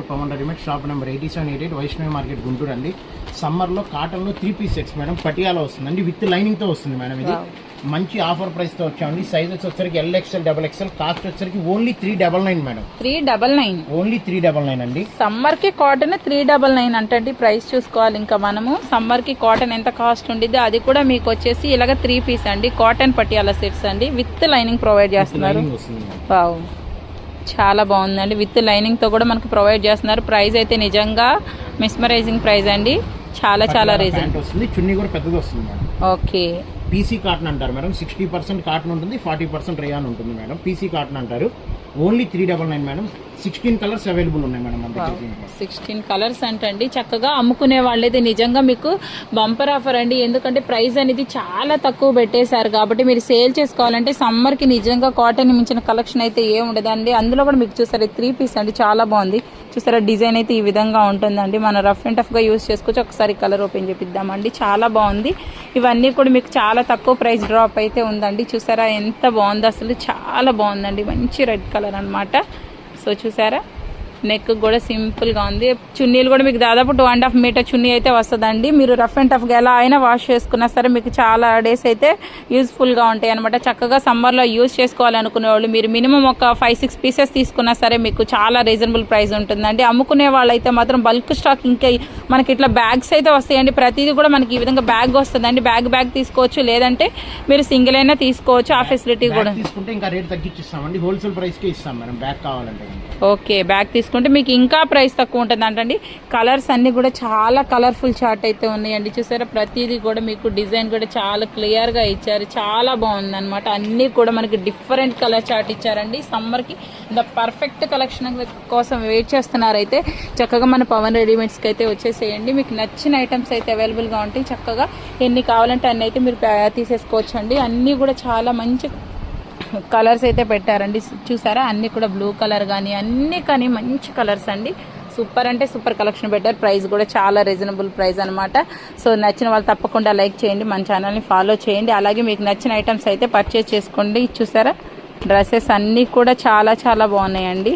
Pawan readymade shop number 8788 Vaishnavi market Guntur అండి. Summer లో cotton లో 3 పీస్ సెట్స్ మేడం, పటియాలా వస్తుందండి, విత్ లైనింగ్ తో వస్తుంది మేడం. ఇది మంచి ఆఫర్ ప్రైస్ తో వచ్చామండి. సైజ్ వచ్చేసరికి LXL, XXL, కాస్ట్ వచ్చేసరికి ఓన్లీ 399 మేడం. 399 ఓన్లీ 399 అండి. సమ్మర్ కి కాటన్ 399 అంటే ప్రైస్ చూసుకోవాలి. ఇంకా మనము సమ్మర్ కి కాటన్ ఎంత కాస్ట్ ఉండిద్దో అది కూడా మీకు వచ్చేసి ఇలాగ 3 పీస్ అండి, కాటన్ పటియాలా సెట్స్ అండి, విత్ లైనింగ్ ప్రొవైడ్ చేస్తున్నారు. వావ్, చాలా బాగుందండి. విత్ లైనింగ్ తో కూడా మనకు ప్రొవైడ్ చేస్తున్నారు. ప్రైస్ అయితే నిజంగా మిస్మరైజింగ్ ప్రైస్ అండి. చాలా చాలా రీజన్ వస్తుంది. చున్నీ కూడా పెద్దది వస్తుంది మేడం. ఓకే, పీసీ కాటన్ అంటారు మేడం. 60% కాటన్ ఉంటుంది, 40% రేయాన్ ఉంటుంది మేడం. పీసీ కాటన్ అంటారు. Only 399 madam. 16 కలర్స్ అవైలబుల్ ఉన్నాయి మేడం. 16 కలర్స్ అంటండి. చక్కగా అమ్ముకునే వాళ్ళైతే నిజంగా మీకు బంపర్ ఆఫర్ అండి. ఎందుకంటే ప్రైస్ అనేది చాలా తక్కువ పెట్టేశారు కాబట్టి మీరు సేల్ చేసుకోవాలంటే సమ్మర్ కి నిజంగా కాటన్ మించిన కలెక్షన్ అయితే ఏం ఉండదండి. అందులో కూడా మీకు చూసారు 3 పీస్ అండి, చాలా బాగుంది. చూసారా డిజైన్ అయితే ఈ విధంగా ఉంటుందండి. మనం రఫ్ అండ్ టఫ్ గా యూజ్ చేసుకోవచ్చు. ఒకసారి కలర్ ఓపెన్ చేపిద్దామండి. చాలా బాగుంది. ఇవన్నీ కూడా మీకు చాలా తక్కువ ప్రైస్ డ్రాప్ అయితే ఉందండి. చూసారా ఎంత బాగుంది, అసలు చాలా బాగుందండి. మంచి రెడ్ కలర్ అన్నమాట. సో చూసారా నెక్ కూడా సింపుల్ గా ఉంది. చున్నీలు కూడా మీకు దాదాపు 2.5 మీటర్ చున్నీ అయితే వస్తుందండి. మీరు రఫ్ అండ్ టఫ్ గా ఎలా అయినా వాష్ చేసుకున్నా సరే మీకు చాలా డేస్ అయితే యూజ్ఫుల్ గా ఉంటాయి అనమాట. చక్కగా సమ్మర్ లో యూజ్ చేసుకోవాలనుకునే వాళ్ళు మీరు మినిమం ఒక 5-6 పీసెస్ తీసుకున్నా సరే మీకు చాలా రీజనబుల్ ప్రైస్ ఉంటుందండి. అమ్ముకునే వాళ్ళైతే మాత్రం బల్క్ స్టాక్ ఇంకా మనకి ఇట్లా బ్యాగ్స్ అయితే వస్తాయండి. ప్రతిదీ కూడా మనకి ఈ విధంగా బ్యాగ్ వస్తుందండి. బ్యాగ్ తీసుకోవచ్చు, లేదంటే మీరు సింగిల్ అయినా తీసుకోవచ్చు. ఆ ఫెసిలిటీ కూడా తీసుకుంటే ఇంకా రేట్ తగ్గించిస్తామండి. హోల్సేల్ ప్రైస్ కి ఇస్తాం మేడం బ్యాగ్ కావాలంటే. ఓకే, బ్యాగ్ తీసుకుంటే మీకు ఇంకా ప్రైస్ తక్కువ ఉంటుంది అంటండి. కలర్స్ అన్ని కూడా చాలా కలర్ఫుల్ చార్ట్ అయితే ఉన్నాయండి. చూసారా ప్రతిదీ కూడా మీకు డిజైన్ కూడా చాలా క్లియర్ గా ఇచ్చారు. చాలా బాగుంది అనమాట. అన్ని కూడా మనకి డిఫరెంట్ కలర్ చార్ట్ ఇచ్చారండి. సమ్మర్ కి ద పర్ఫెక్ట్ కలెక్షన్ కోసం వెయిట్ చేస్తున్నారైతే చక్కగా మన పవన్ రెడీమేడ్స్ కి అయితే వచ్చేసేయండి. మీకు నచ్చిన ఐటమ్స్ అయితే అవైలబుల్ గా ఉంటాయి. చక్కగా ఎన్ని కావాలంటే అన్ని అయితే మీరు తీసేసుకోవచ్చు అండి. అన్ని కూడా చాలా మంచి కలర్స్ అయితే పెట్టారండి. చూసారా అన్ని కూడా బ్లూ కలర్ కానీ అన్ని కానీ మంచి కలర్స్ అండి. సూపర్ అంటే సూపర్ కలెక్షన్ పెట్టారు. ప్రైస్ కూడా చాలా రీజనబుల్ ప్రైస్ అనమాట. సో నచ్చిన వాళ్ళు తప్పకుండా లైక్ చేయండి, మన ఛానల్ని ఫాలో చేయండి. అలాగే మీకు నచ్చిన ఐటమ్స్ అయితే పర్చేస్ చేసుకోండి. చూసారా డ్రెస్సెస్ అన్నీ కూడా చాలా చాలా బాగున్నాయండి.